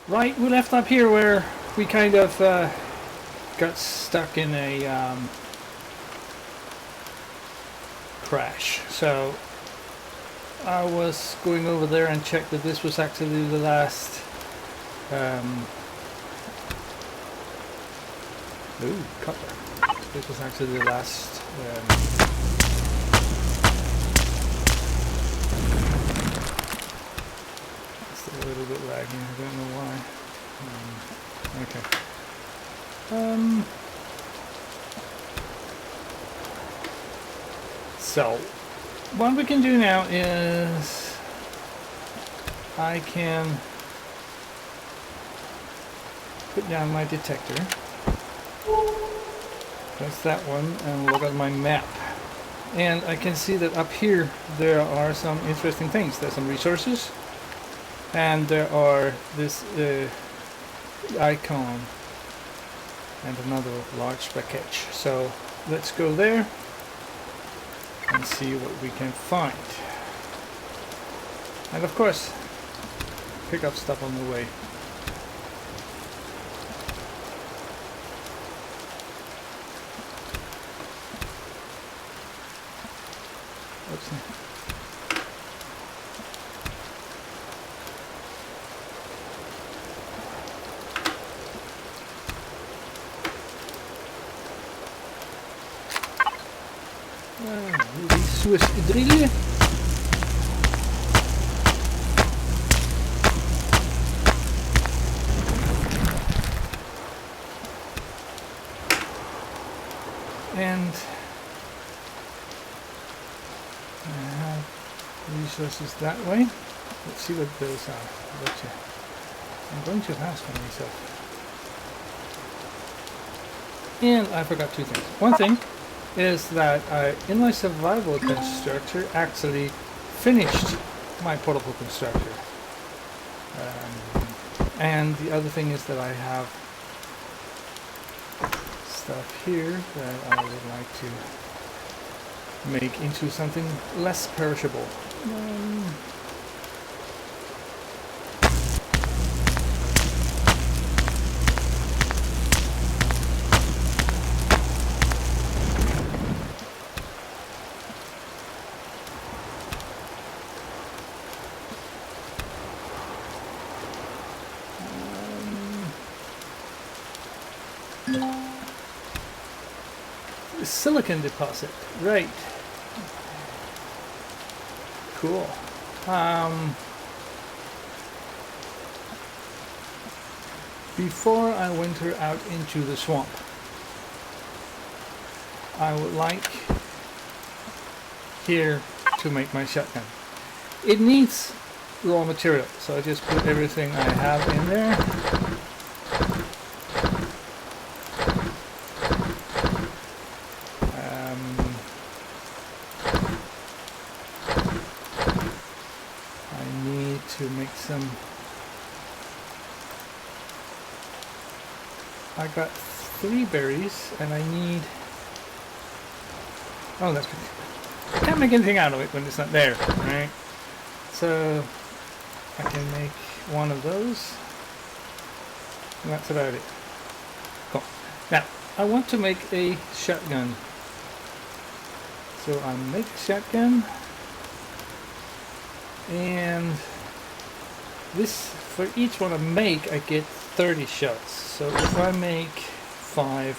Right, we left up here where we kind of got stuck in a crash. So I was going over there and checked that this was actually the last copper. This was actually the last it's a little bit lagging, I don't know why. Okay. So what we can do now is I can put down my detector. That's that one, and look at my map. And I can see that up here there are some interesting things. There's some resources, and there are this icon and another large package. So let's go there and see what we can find. And of course, pick up stuff on the way. Oops. Suas drillen. And I have resources that way. Let's see what those are. I'm going too fast for myself. And I forgot two things. One thing is that I, in my survival constructor, actually finished my portable constructor. And the other thing is that I have stuff here that I would like to make into something less perishable. Silicon deposit, right? Cool. Before I winter out into the swamp, I would like here to make my shotgun. It needs raw material, so I just put everything I have in there. To make some, I got 3 berries and I need, oh that's good. I can't make anything out of it when it's not there, right? So I can make one of those and that's about it. Cool. Now I want to make a shotgun, so I'll make a shotgun, and this, for each one I make, I get 30 shots. So if I make 5,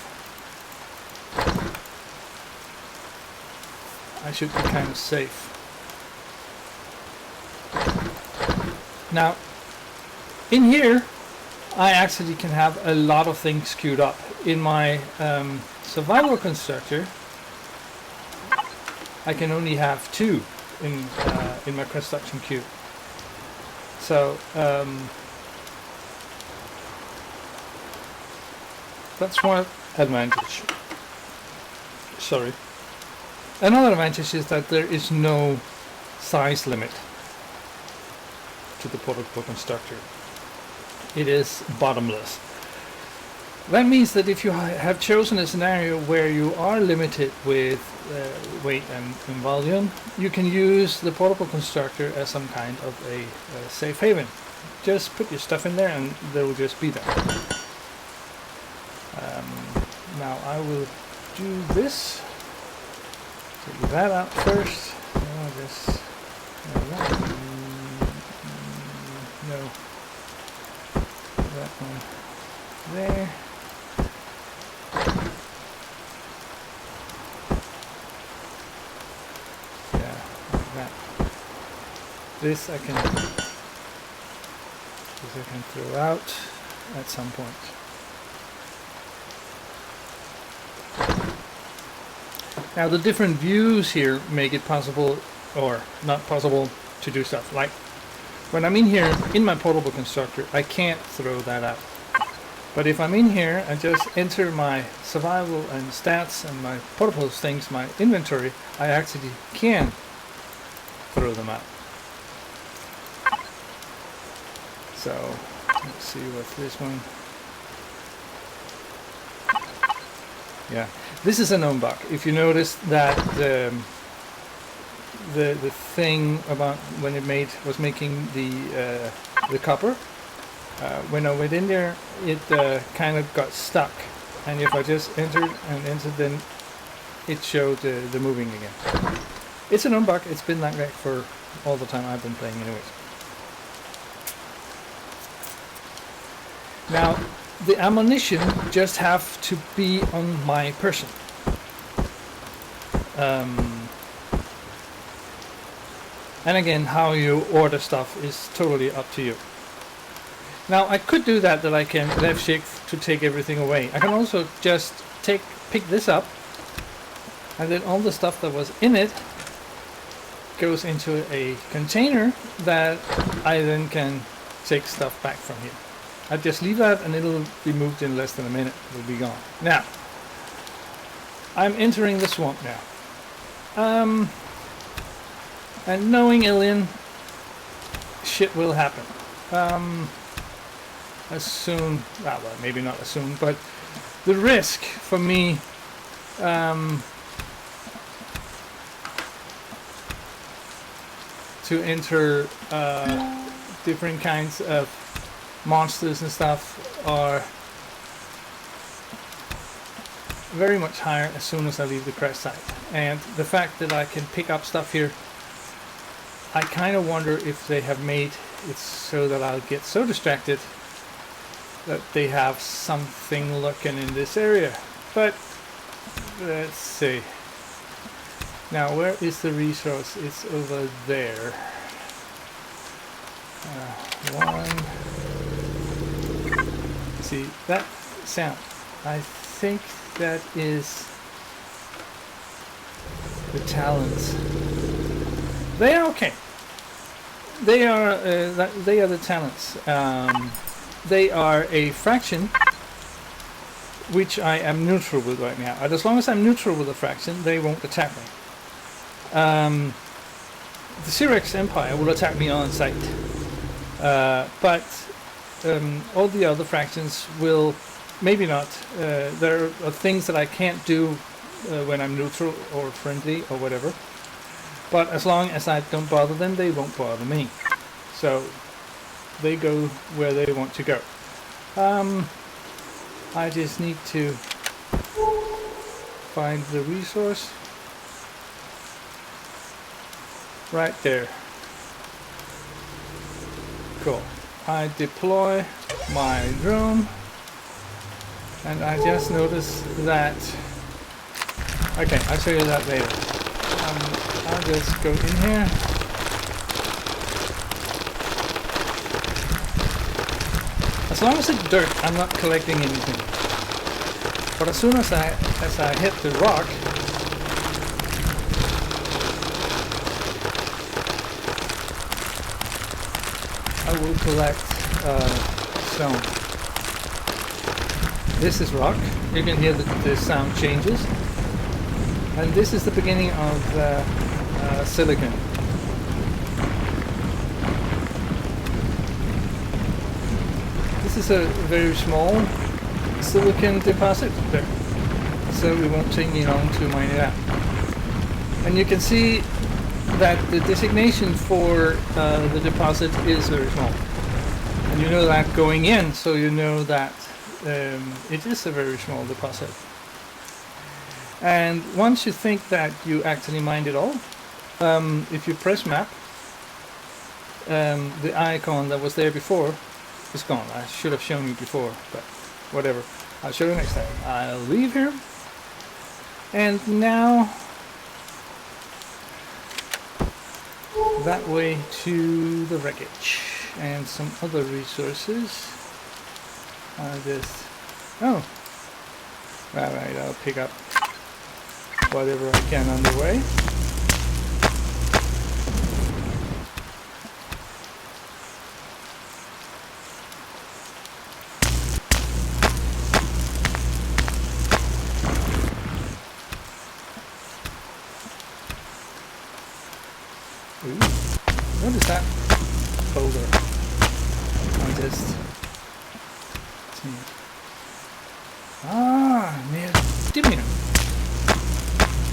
I should be kind of safe. Now, in here, I actually can have a lot of things queued up. In my survival constructor, I can only have 2 in my construction queue. So that's one advantage. Sorry. Another advantage is that there is no size limit. to the portable constructor. It is bottomless. That means that if you have chosen a scenario where you are limited with weight and volume, you can use the portable constructor as some kind of a safe haven. Just put your stuff in there and they will just be there. Now I will do this. Take that out first. No. That one there. Yeah, like that. This I can throw out at some point. Now the different views here make it possible or not possible to do stuff. Like when I'm in here in my portable constructor, I can't throw that out. But if I'm in here and just enter my survival and stats and my portable things, my inventory, I actually can throw them out. So let's see what's this one. Yeah, this is a known bug. If you notice that the thing about when it was making the copper, when I went in there, it kind of got stuck. And if I just entered, then it showed the moving again. It's a known bug. It's been like that for all the time I've been playing anyways. Now, the ammunition just have to be on my person. And again, how you order stuff is totally up to you. Now, I could do that I can left shift to take everything away. I can also just pick this up, and then all the stuff that was in it goes into a container that I then can take stuff back from here. I just leave that and it'll be moved in less than a minute. It'll be gone. Now, I'm entering the swamp now. And knowing Alien, shit will happen. As soon, well, maybe not as soon, but the risk for me to enter different kinds of monsters and stuff are very much higher as soon as I leave the crash site. And the fact that I can pick up stuff here, I kind of wonder if they have made it so that I'll get so distracted that they have something looking in this area. But let's see. Now, where is the resource? It's over there. One. See, that sound. I think that is the talons. They are okay. They are the talents. They are a fraction, which I am neutral with right now. And as long as I'm neutral with a fraction, they won't attack me. The Cyrex Empire will attack me on sight, but all the other fractions will maybe not. There are things that I can't do when I'm neutral or friendly or whatever. But as long as I don't bother them, they won't bother me. So they go where they want to go. I just need to find the resource. Right there. Cool. I deploy my drone, and I just noticed that. Okay, I'll show you that later. I'll just go in here. As long as it's dirt, I'm not collecting anything. But as soon as I hit the rock, I will collect stone. This is rock. You can hear the sound changes. And this is the beginning of silicon. is a very small silicon deposit there, so it won't take me long to mine it out. And you can see that the designation for the deposit is very small. And you know that going in, so you know that it is a very small deposit. And once you think that you actually mined it all, if you press map, the icon that was there before is gone. I should have shown you before, but whatever. I'll show you next time. I'll leave here. And now that way to the wreckage and some other resources. I'll just... oh! Alright, I'll pick up whatever I can on the way. Ooh, what is that folder? I'll just... neodymium.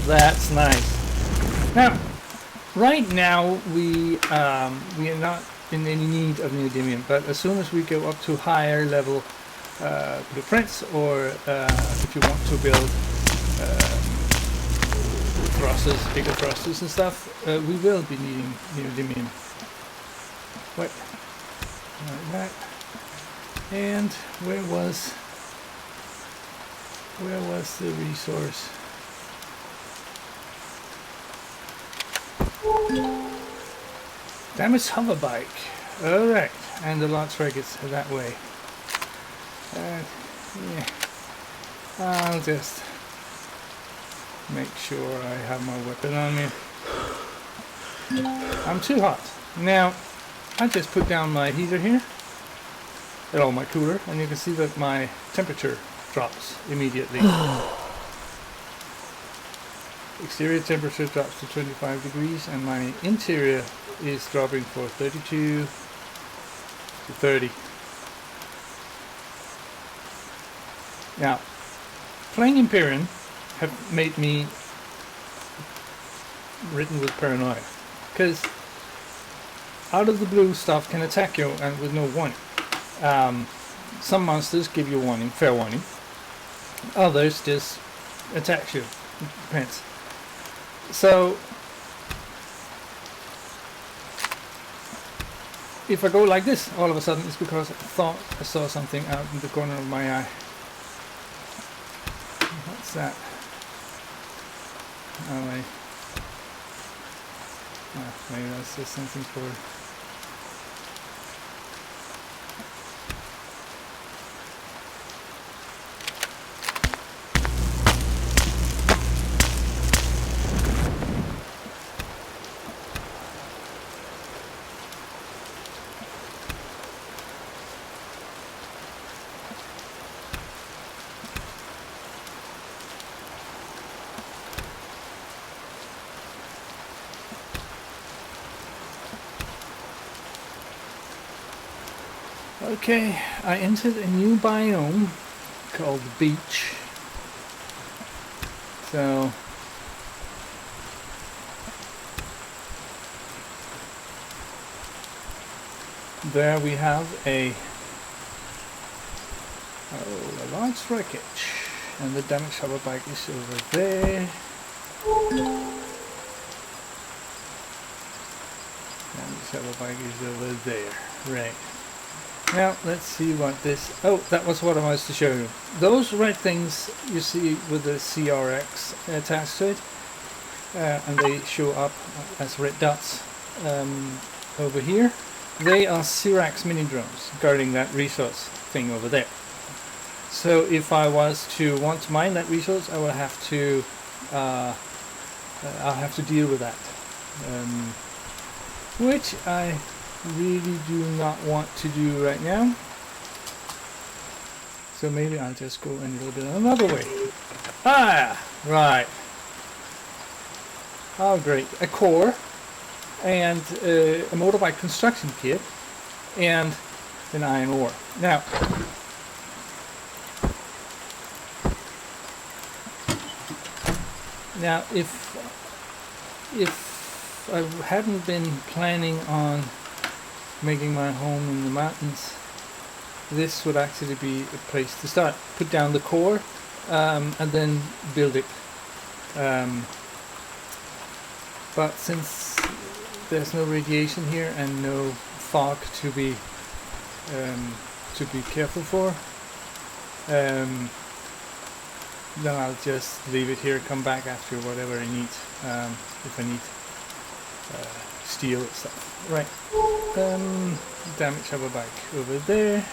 That's nice. Now, right now we are not in any need of neodymium, but as soon as we go up to higher level blueprints, or if you want to build thrusters, bigger thrusters and stuff, we will be needing neodymium. What? Like that. And where was the resource? Damaged hover bike. Alright, and the launch rockets that way. Yeah. I'll just make sure I have my weapon on me. I'm too hot. Now, I just put down my heater here, and my cooler, and you can see that my temperature drops immediately. Exterior temperature drops to 25 degrees, and my interior is dropping for 32 to 30. Now, playing Empyrion have made me ridden with paranoia, because out of the blue stuff can attack you and with no warning. Some monsters give you warning, fair warning. Others just attack you. It depends. So if I go like this, all of a sudden it's because I thought I saw something out in the corner of my eye. What's that? Oh, maybe that's just something for... Okay, I entered a new biome called the beach. So there we have a large wreckage, and the damaged hover bike is over there. Damaged hover bike is over there, right. Now let's see what this... oh, that was what I was to show you. Those red things you see with the CRX attached to it, and they show up as red dots over here. They are Cyrax mini drones guarding that resource thing over there. So if I was to want to mine that resource, I will have to I'll have to deal with that, which I really do not want to do right now. So maybe I'll just go a little bit another way. Ah, right. Oh, great. A core and a motorbike construction kit and than iron ore. Now, if I hadn't been planning on making my home in the mountains, this would actually be a place to start. Put down the core and then build it. But since there's no radiation here and no fog to be careful for, then I'll just leave it here, come back after whatever I need, if I need steel and stuff. Right, damage hover bike over there.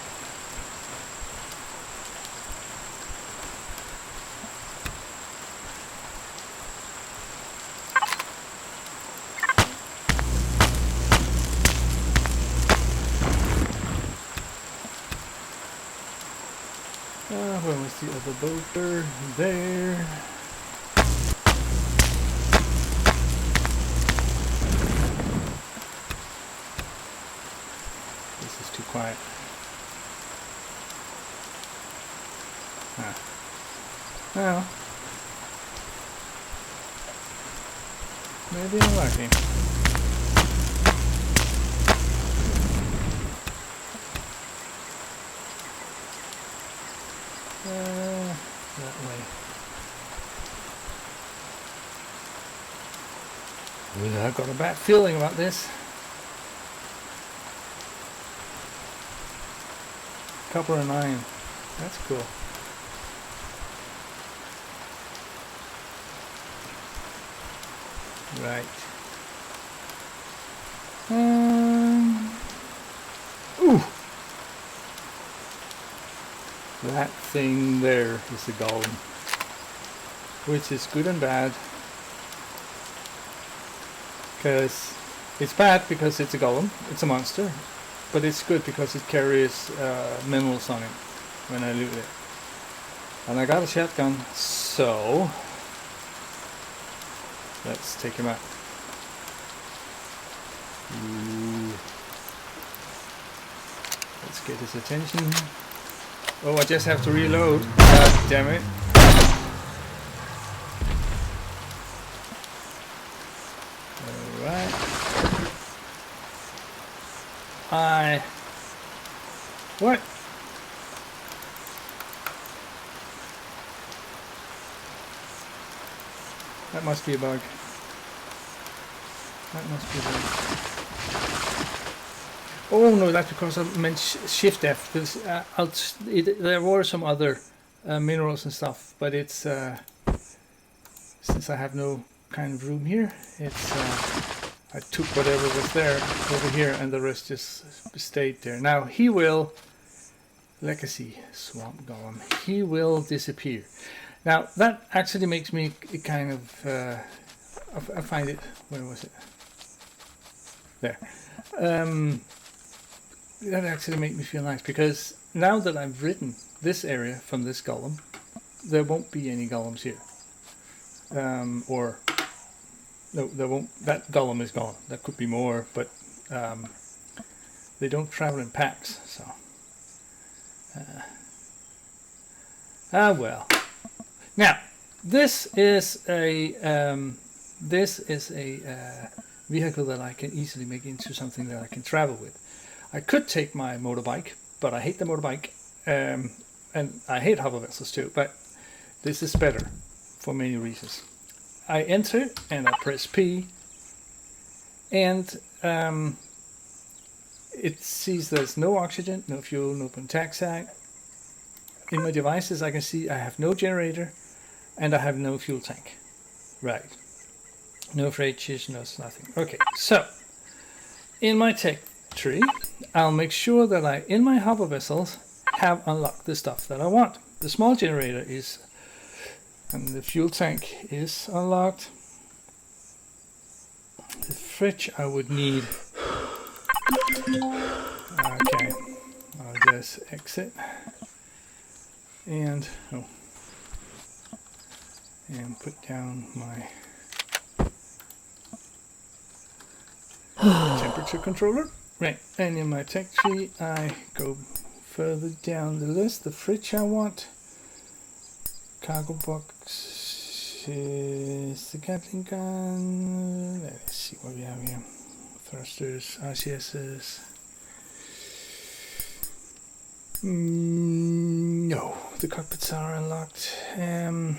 Where was the other boulder? There. This is too quiet. Well, maybe I'm lucky. That way. Well, I've got a bad feeling about this. Copper and iron. That's cool. Right. Ooh! That thing there is a golem, which is good and bad. Because it's bad because it's a golem, it's a monster, but it's good because it carries minerals on it when I loot it. And I got a shotgun, so let's take him out. Ooh. Let's get his attention. Oh, I just have to reload. God damn it. Alright. What? That must be a bug. That must be a bug. Oh no, that's because I meant Shift F. There were some other minerals and stuff, but it's since I have no kind of room here, it's I took whatever was there over here, and the rest just stayed there. Now he will, Legacy Swamp Golem. He will disappear. Now that actually makes me kind of I find it. Where was it? There. That actually made me feel nice, because now that I've ridden this area from this golem, there won't be any golems here. Or no, there won't. That golem is gone. There could be more, but they don't travel in packs. So, well. Now this is a vehicle that I can easily make into something that I can travel with. I could take my motorbike, but I hate the motorbike, and I hate hover vessels too, but this is better for many reasons. I enter and I press P, and it sees there's no oxygen, no fuel, no contact sack. In my devices I can see I have no generator and I have no fuel tank. Right. No fridges, no nothing. Okay, so in my tech tree, I'll make sure that I, in my hover vessels, have unlocked the stuff that I want. The small generator is, and the fuel tank is unlocked. The fridge I would need. Okay, I'll just exit and and put down my temperature controller. Right, and in my tech tree I go further down the list. The fridge I want. Cargo box is the Gatling gun. Let's see what we have here. Thrusters, RCSs. No, the cockpits are unlocked. The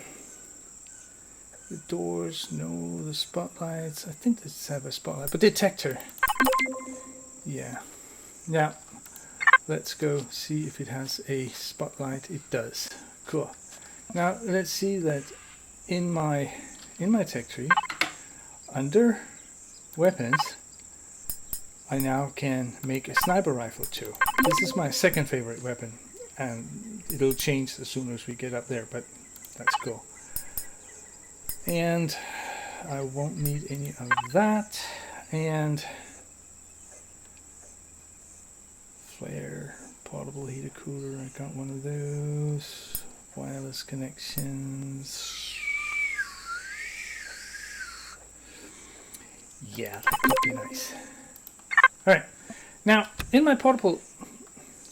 doors, no. The spotlights, I think this have a spotlight, but detector. Yeah. Now, let's go see if it has a spotlight. It does. Cool. Now let's see that in my tech tree, under weapons, I now can make a sniper rifle too. This is my second favorite weapon, and it'll change as soon as we get up there, but that's cool. And I won't need any of that. And flare, portable heater cooler, I got one of those. Wireless connections. Yeah, that would be nice. Alright, now in my portable,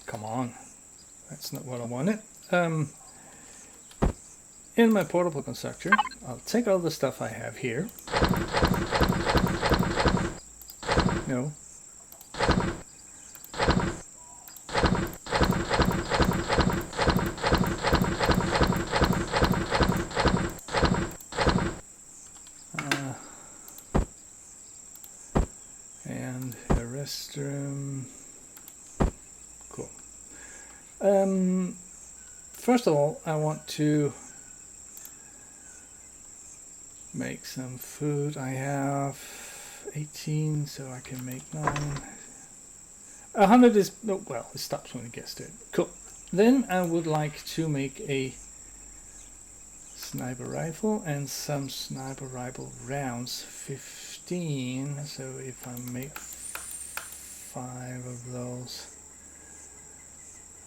come on, that's not what I wanted. In my portable constructor, I'll take all the stuff I have here. No. And a restroom. Cool. First of all, I want to make some food. I have 18, so I can make 9. 100 is, oh, well, it stops when it gets to it. Cool. Then I would like to make a sniper rifle and some sniper rifle rounds. 15. So if I make 5 of those,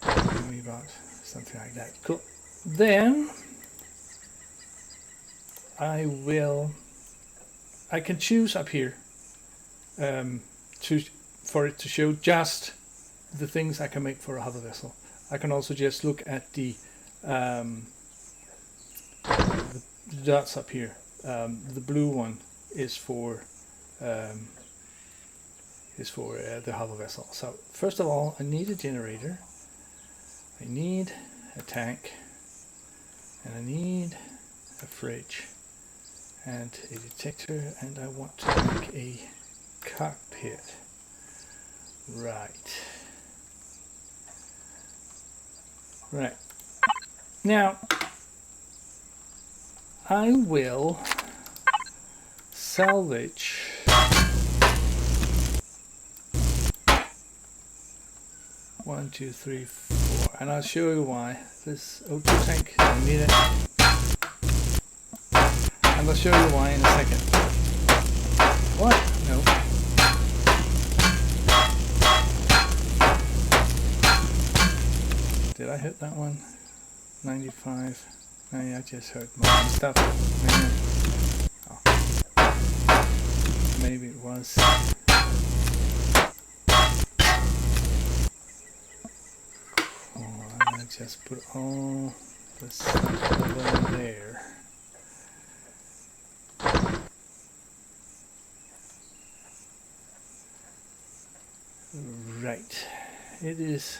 then we got something like that. Cool. Then I can choose up here for it to show just the things I can make for a hover vessel. I can also just look at the dots up here. The blue one is for the hover vessel. So first of all, I need a generator. I need a tank, and I need a fridge and a detector, and I want to make a cockpit. Right. Now I will salvage one, two, three, four, and I'll show you why. This O2 tank, I need it. And I'll show you why in a second. What? No. Did I hit that one? 95. No, I just hurt my own stuff. Oh. Maybe it was. Oh, I just put all the stuff over there. Right, it is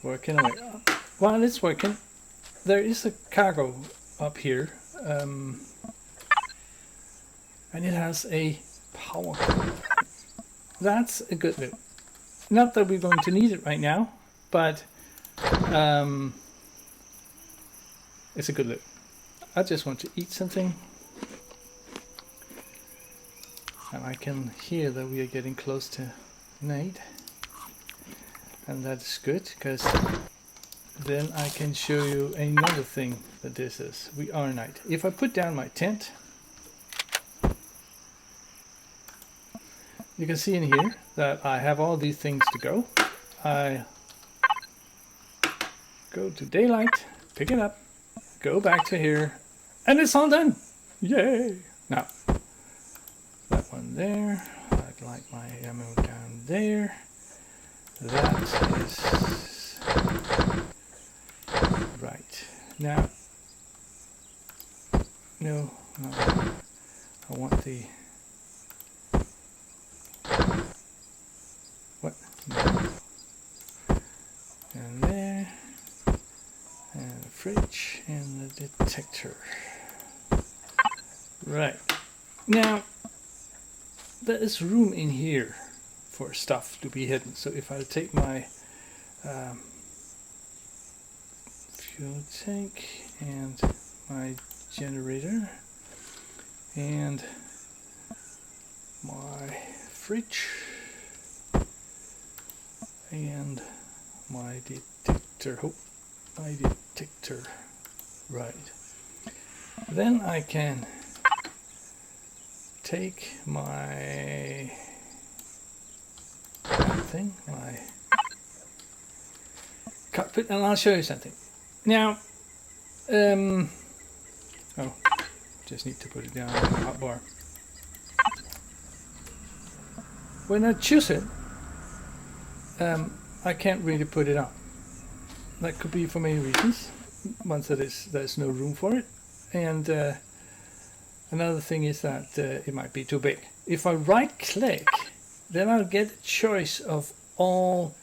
working away. While it's working, there is a cargo up here, and it has a power cord. That's a good loot. Not that we're going to need it right now, but it's a good loot. I just want to eat something, and I can hear that we are getting close to night, and that's good, because then I can show you another thing that this is. We are night. If I put down my tent, you can see in here that I have all these things to go. I go to daylight, pick it up, go back to here, and it's all done. Yay! Now, that one there, I'd light my ammo down there. That is right. Now, no, I want the what? No. And there, and the fridge, and the detector. Right. Now, there is room in here for stuff to be hidden. So if I take my fuel tank and my generator and my fridge and my detector, my detector, right, then I can take my thing, my cockpit, and I'll show you something. Now, oh, just need to put it down in the hotbar. When I choose it, I can't really put it on. That could be for many reasons. One, that there's no room for it, and another thing is that it might be too big. If I right click, then I'll get a choice of all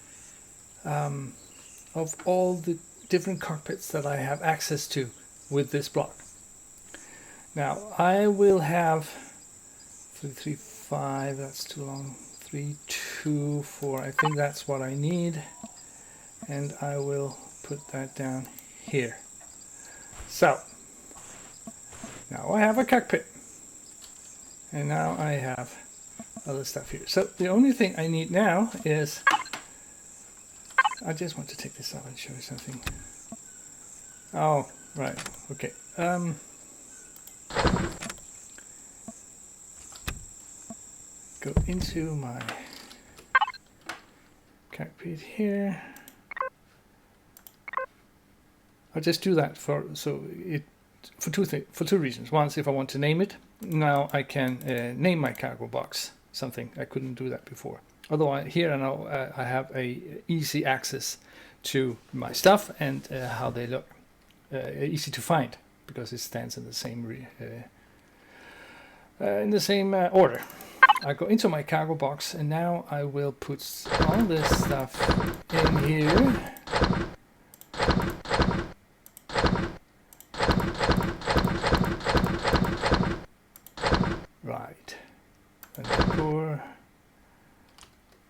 the different cockpits that I have access to with this block. Now I will have 3, 5, that's too long, 3, 2, 4, I think that's what I need, and I will put that down here. So now I have a cockpit, and now I have other stuff here. So the only thing I need now is, I just want to take this out and show you something. Oh, right, okay. Go into my cockpit here. I'll just do that for two reasons. One is if I want to name it, now I can name my cargo box something. I couldn't do that before. Otherwise, here I know I have a easy access to my stuff and how they look. Easy to find because it stands in the same order. I go into my cargo box, and now I will put all this stuff in here. Right, and pour.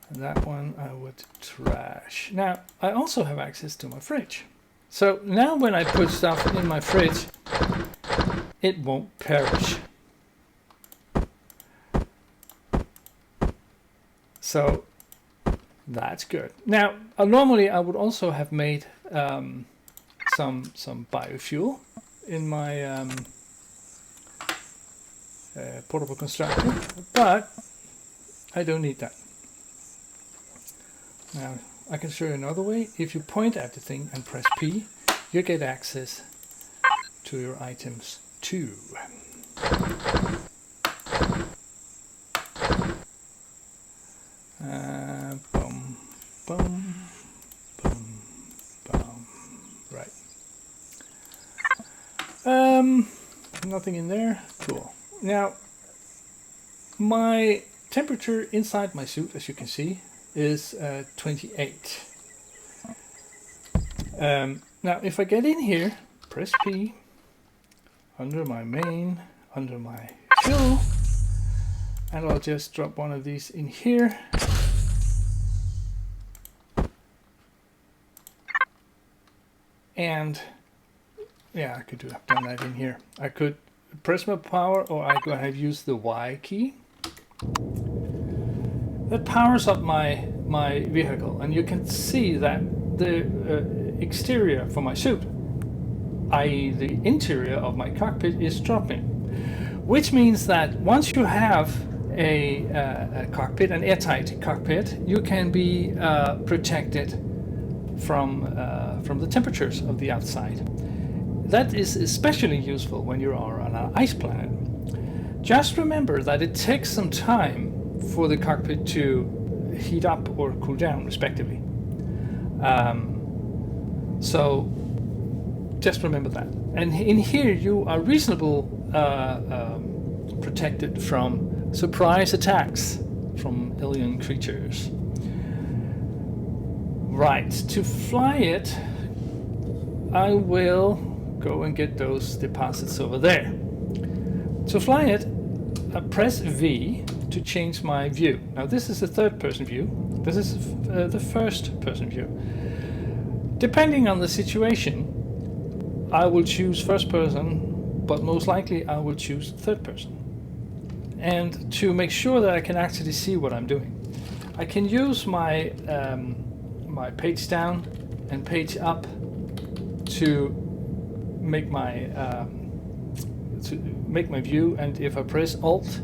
And that one I would trash. Now I also have access to my fridge. So now when I put stuff in my fridge, it won't perish. So that's good. Now normally I would also have made some biofuel in my portable constructor, but I don't need that. Now I can show you another way. If you point at the thing and press P, you get access to your items too. Boom, boom, boom, boom. Right. Nothing in there. Cool. Now, my temperature inside my suit, as you can see, is 28. Now if I get in here, press P, under my main, under my fuel, and I'll just drop one of these in here. And yeah, I could have done that in here. I could press my power, or I could have used the Y key. That powers up my vehicle, and you can see that the exterior for my suit, i.e. the interior of my cockpit, is dropping. Which means that once you have a cockpit, an airtight cockpit, you can be protected from the temperatures of the outside. That is especially useful when you are on an ice planet. Just remember that it takes some time for the cockpit to heat up or cool down, respectively. So just remember that. And in here, you are reasonably protected from surprise attacks from alien creatures. Right, to fly it, I will go and get those deposits over there. To fly it, I press V to change my view. Now this is the third-person view. This is the first-person view. Depending on the situation, I will choose first person, but most likely I will choose third person. And to make sure that I can actually see what I'm doing, I can use my my page down and page up to make my view. And if I press Alt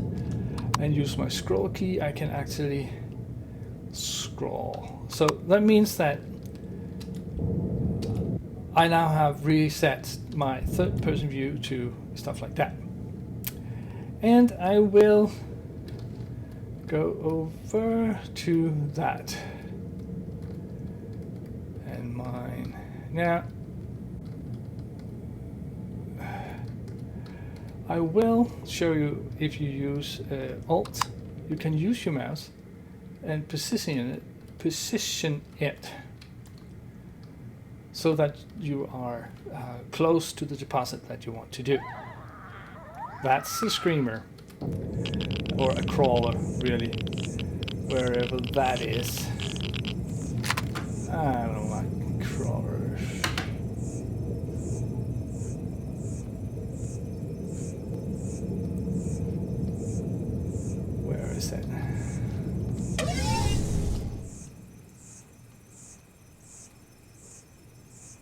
and use my scroll key, I can actually scroll. So that means that I now have reset my third person view to stuff like that. And I will go over to that and mine. Now I will show you, if you use Alt, you can use your mouse and position it so that you are close to the deposit that you want to do. That's a screamer, or a crawler, really, wherever that is. I don't like crawlers. Where is it?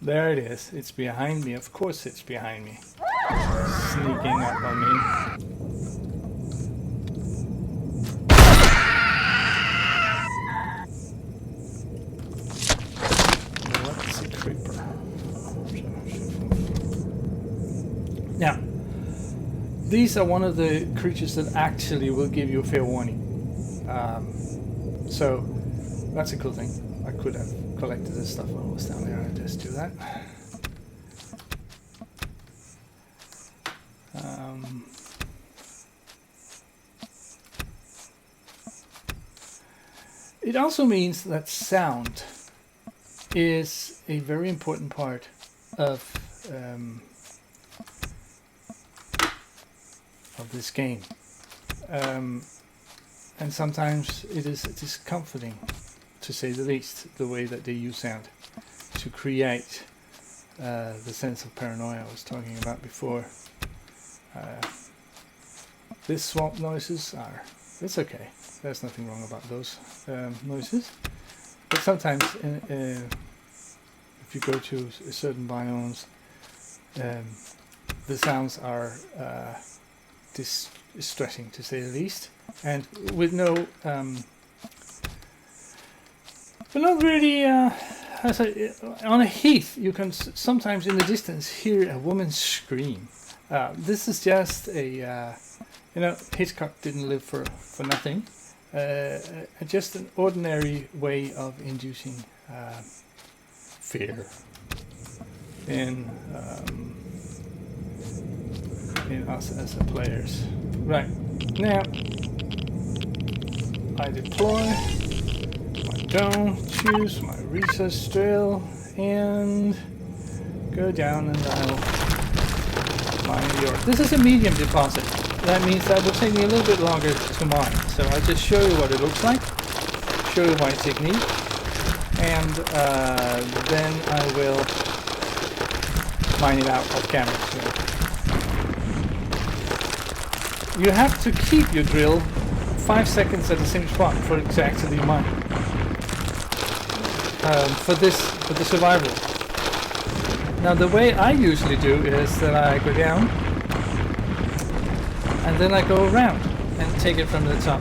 There it is. It's behind me. Of course it's behind me. Sneaking up on me. What's a creeper? Now, these are one of the creatures that actually will give you a fair warning. So that's a cool thing. I could have collected this stuff while I was down there. I'll just do that. It also means that sound is a very important part of this game, and sometimes it is discomforting, to say the least, the way that they use sound to create the sense of paranoia I was talking about before. These swamp noises are, it's okay, there's nothing wrong about those noises, but sometimes if you go to certain biomes, the sounds are distressing, to say the least, and with no but not really, on a heath you can sometimes in the distance hear a woman scream. This is just a, Hitchcock didn't live for nothing. Just an ordinary way of inducing fear in us as the players. Right, now I deploy my dome, choose my research drill, and go down, and I'll mine the ore. This is a medium deposit. That means that will take me a little bit longer to mine. So I'll just show you what it looks like, show you my technique, and then I will mine it out off camera. So you have to keep your drill 5 seconds at the same spot for it to actually mine. For the survival. Now the way I usually do is that I go down and then I go around and take it from the top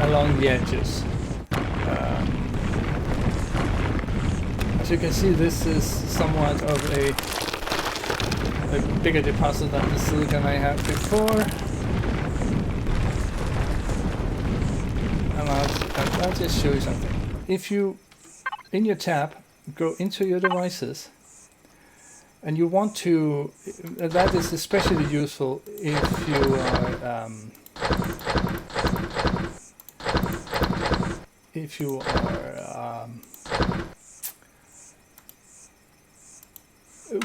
along the edges. As you can see, this is somewhat of a bigger deposit than the silicon I had before. I'll just show you something. If you, in your tab, go into your devices, and you want to, that is especially useful if you are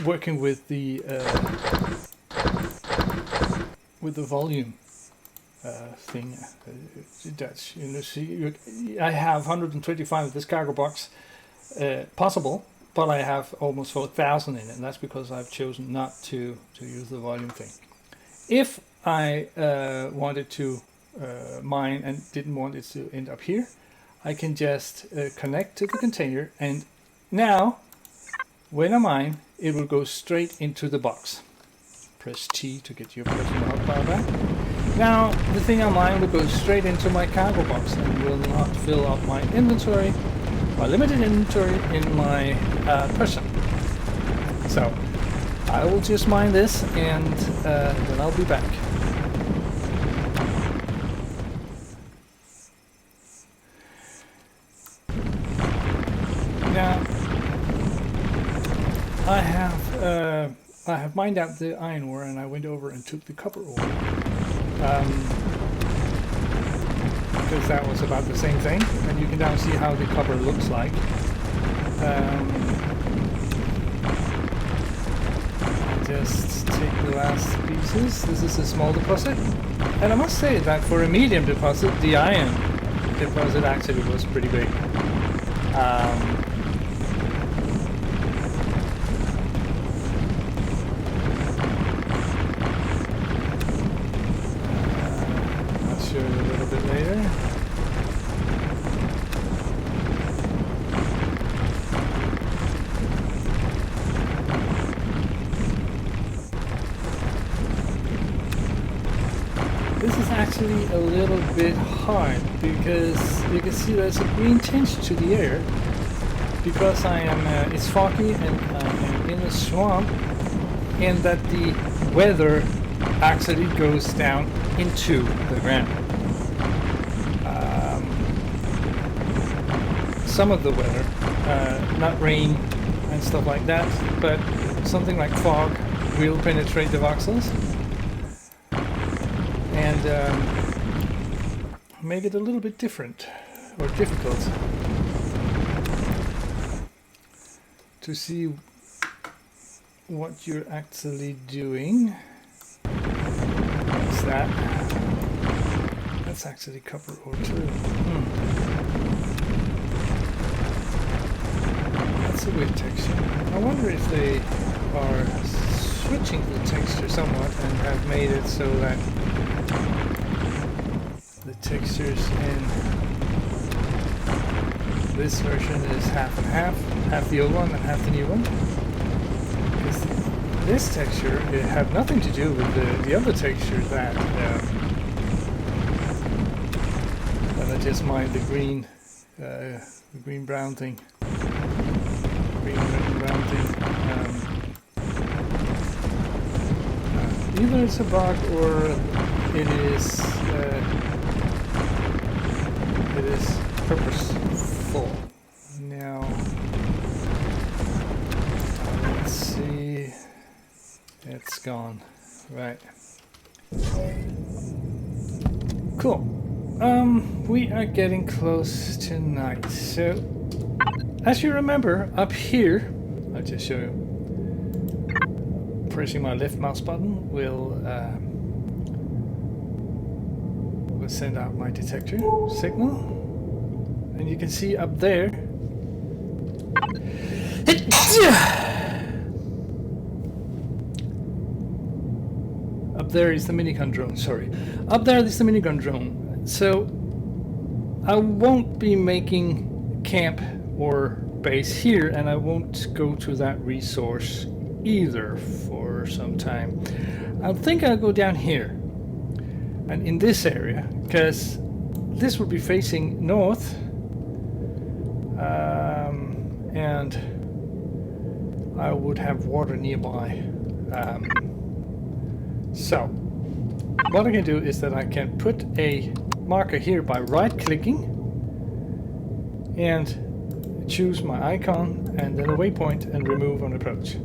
working with the volume thing. That's, you know, see, I have 125 of this cargo box possible, but I have almost 4,000 in it, and that's because I've chosen not to use the volume thing. If I wanted to mine and didn't want it to end up here, I can just connect to the container, and now when I mine, it will go straight into the box. Press T to get your personal hotbar back. Now the thing I mine will go straight into my cargo box and will not fill up my inventory, my limited inventory in my person. So I will just mine this, and then I'll be back. Now I have mined out the iron ore, and I went over and took the copper ore, because that was about the same thing, and you can now see how the copper looks like. I'll just take the last pieces. This is a small deposit, and I must say that for a medium deposit, the iron deposit actually was pretty big. A little bit later. This is actually a little bit hard because you can see there's a green tinge to the air because I am it's foggy and I am in a swamp, and that the weather actually goes down into the ground. Some of the weather, not rain and stuff like that, but something like fog will penetrate the voxels and make it a little bit different or difficult to see what you're actually doing. What's that? That's actually copper ore too. That's a weird texture. I wonder if they are switching the texture somewhat and have made it so that the textures in this version is half and half the old one and half the new one. Because this texture, it had nothing to do with the other texture that I just mined, the green brown thing. Either it's a bug or it is purposeful. Now let's see, it's gone. Right. Cool. We are getting close to night. So as you remember, up here, I'll just show you. Pressing my left mouse button will send out my detector signal, and you can see up there. Up there is the minigun drone. Sorry, up there is the minigun drone. So I won't be making camp or base here, and I won't go to that resource either for some time. I think I'll go down here and in this area, because this will be facing north, and I would have water nearby. So what I can do is that I can put a marker here by right clicking and choose my icon and then a waypoint and remove on approach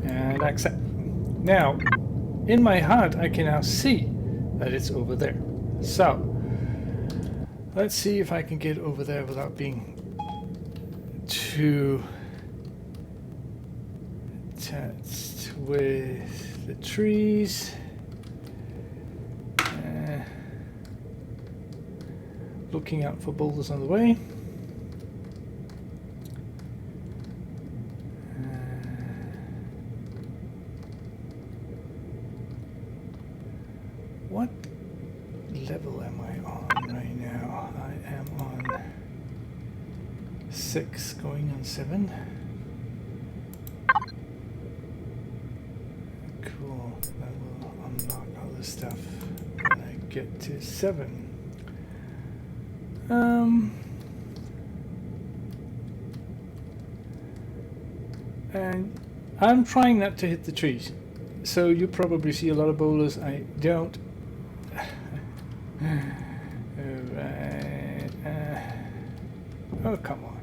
and accept. Now in my HUD I can now see that it's over there. So let's see if I can get over there without being too attached with the trees. Looking out for boulders on the way. What level am I on right now? I am on 6, going on 7. Cool. That will unlock all this stuff when I get to 7. And I'm trying not to hit the trees, so you probably see a lot of boulders. I don't. Alright. Oh, come on.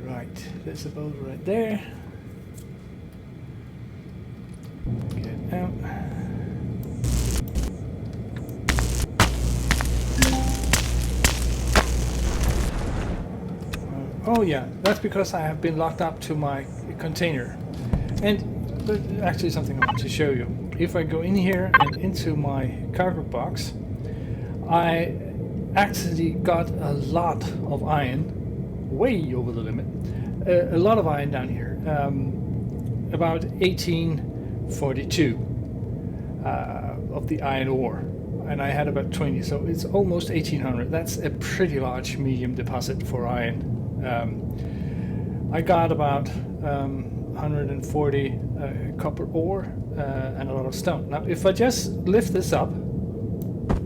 Right. There's a boulder right there. Get out. Oh yeah, that's because I have been locked up to my container. And actually something I want to show you. If I go in here and into my cargo box, I actually got a lot of iron, way over the limit. A lot of iron down here, about 1842 of the iron ore. And I had about 20, so it's almost 1800. That's a pretty large medium deposit for iron. I got about 140 copper ore and a lot of stone. Now if I just lift this up,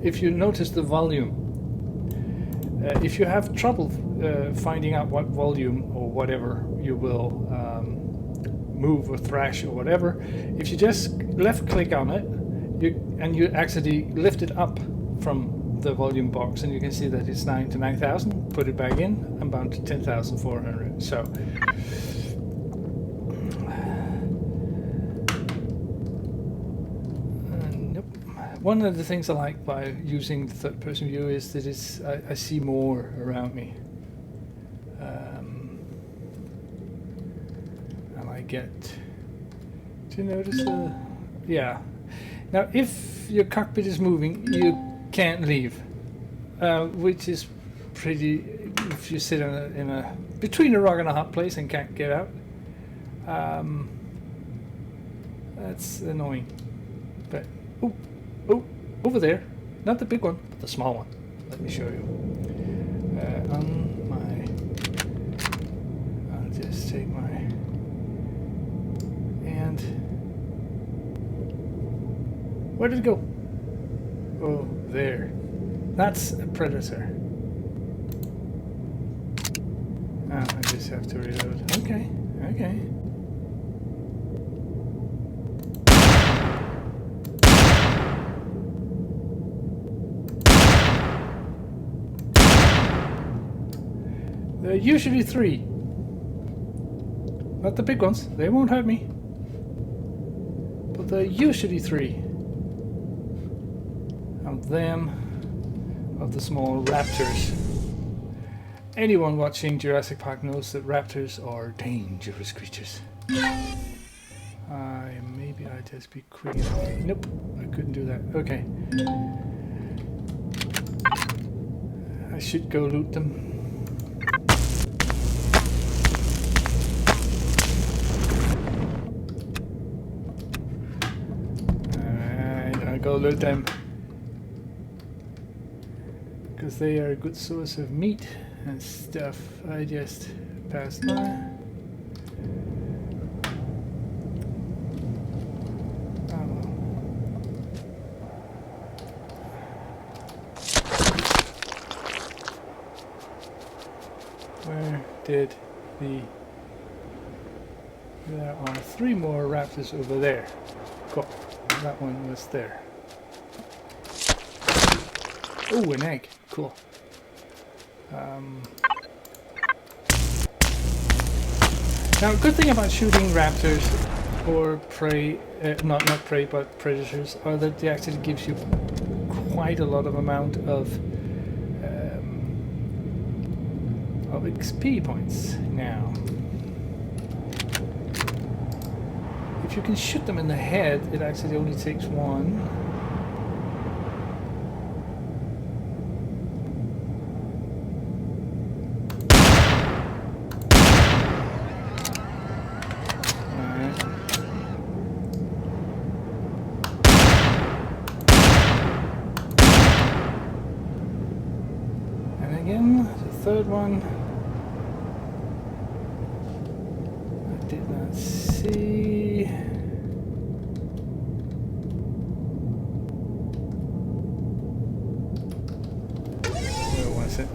if you notice the volume, if you have trouble finding out what volume or whatever you will move or thrash or whatever, if you just left click on it and you actually lift it up from the volume box, and you can see that it's 9 to 9,000. Put it back in, I'm bound to 10,400. So nope. One of the things I like by using the third-person view is that I see more around me, and I get to notice the Now, if your cockpit is moving, you can't leave, which is pretty. If you sit in a between a rock and a hard place and can't get out, that's annoying. But oh, over there, not the big one, but the small one. Let me show you. I'll just take my and where did it go? Oh, there. That's a predator. I just have to reload. Okay. There are usually 3. Not the big ones. They won't hurt me. But there are usually 3. Of them, of the small raptors. Anyone watching Jurassic Park knows that raptors are dangerous creatures. Maybe I just be quick enough. Nope, I couldn't do that. Okay. I should go loot them. Alright, I'll go loot them. Because they are a good source of meat and stuff. I just passed by. Where did the... There are 3 more raptors over there. Cool. That one was there. Oh, an egg. Cool. Now, a good thing about shooting raptors or prey, not prey, but predators, are that they actually gives you quite a lot of amount of XP points. Now, if you can shoot them in the head, it actually only takes one. Third one, I did not see. Where was it?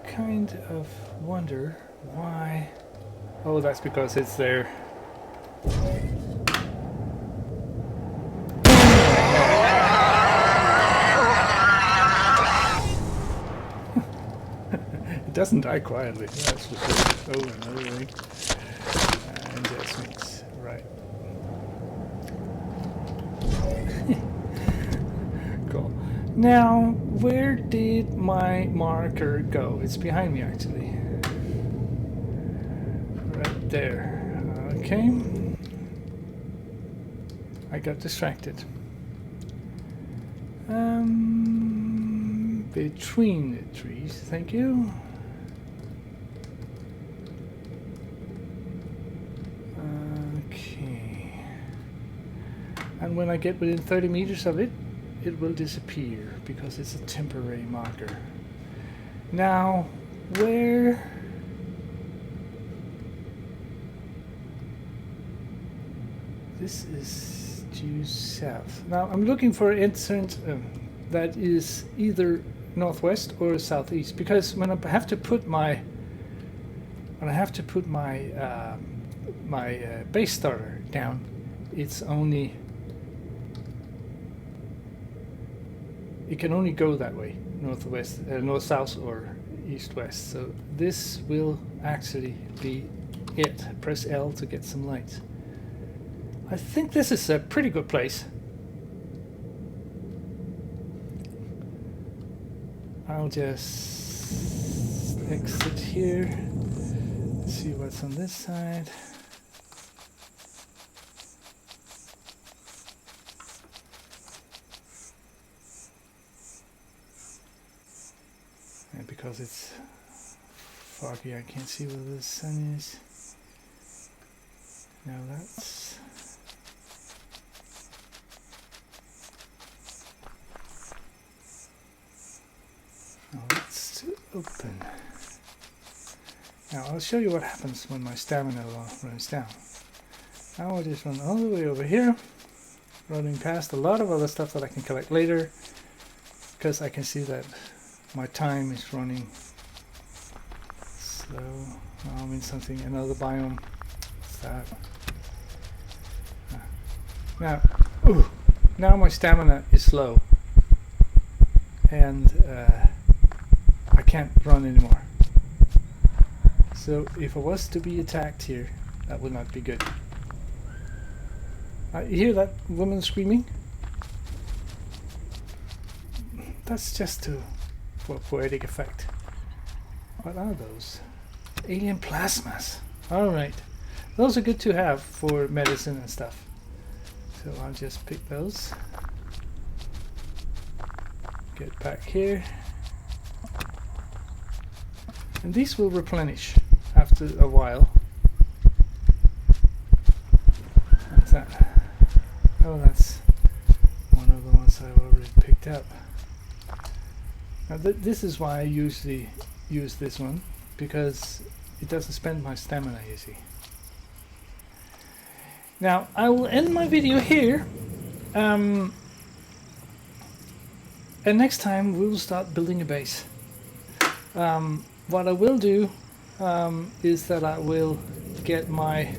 Kind of wonder why. Oh, that's because it's there. Doesn't die quietly, that's for sure. Oh, another ring. And just mix. Right. Cool. Now, where did my marker go? It's behind me, actually. Right there. Okay. I got distracted. Between the trees, thank you. And when I get within 30 meters of it, it will disappear because it's a temporary marker. Now, where... This is due south. Now, I'm looking for an entrance that is either northwest or southeast, because when I have to put my base starter down, it's only... It can only go that way, northwest, north-south or east-west. So this will actually be it. Press L to get some light. I think this is a pretty good place. I'll just exit here. See what's on this side. And because it's foggy, I can't see where the sun is. Now that's... Now that's open. Now I'll show you what happens when my stamina runs down. Now I'll just run all the way over here, running past a lot of other stuff that I can collect later, because I can see that my time is running slow. Now I'm in something, another biome. What's that? Now my stamina is low, and I can't run anymore. So if I was to be attacked here, that would not be good. You hear that woman screaming? That's just for poetic effect. What are those? Alien plasmas. Alright. Those are good to have for medicine and stuff. So I'll just pick those. Get back here. And these will replenish after a while. What's that? Oh, that's one of the ones I've already picked up. Now this is why I usually use this one, because it doesn't spend my stamina, you see. Now I will end my video here, and next time we will start building a base. What I will do is that I will get my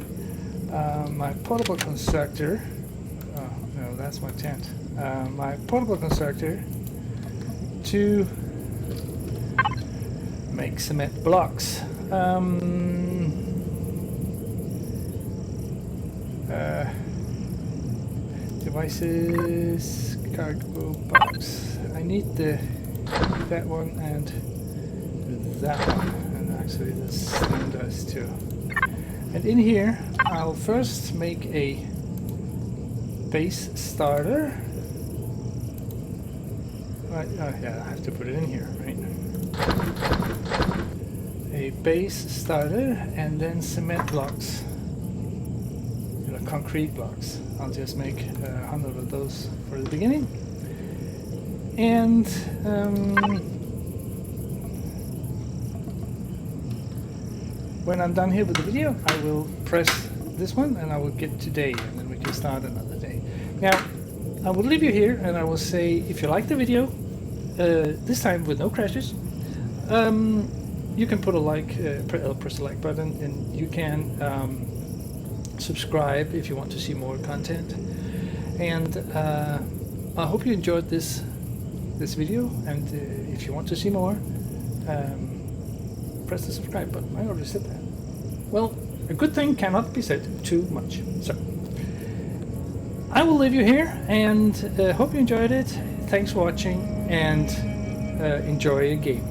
My portable constructor. Oh no, that's my tent. My portable constructor to make cement blocks. Devices, cargo box. I need that one and that one, and actually this one does too. And in here, I'll first make a base starter. Right, yeah, I have to put it in here, right? A base starter and then cement blocks. Concrete blocks. I'll just make 100 of those for the beginning. And when I'm done here with the video, I will press this one and I will get to day, and then we can start another day. Now, I will leave you here and I will say, if you like the video, this time with no crashes, you can put a like, press the like button, and you can subscribe if you want to see more content. And I hope you enjoyed this video, and if you want to see more, press the subscribe button. I already said that. Well, a good thing cannot be said too much. So I will leave you here, and hope you enjoyed it. Thanks for watching, and enjoy your game.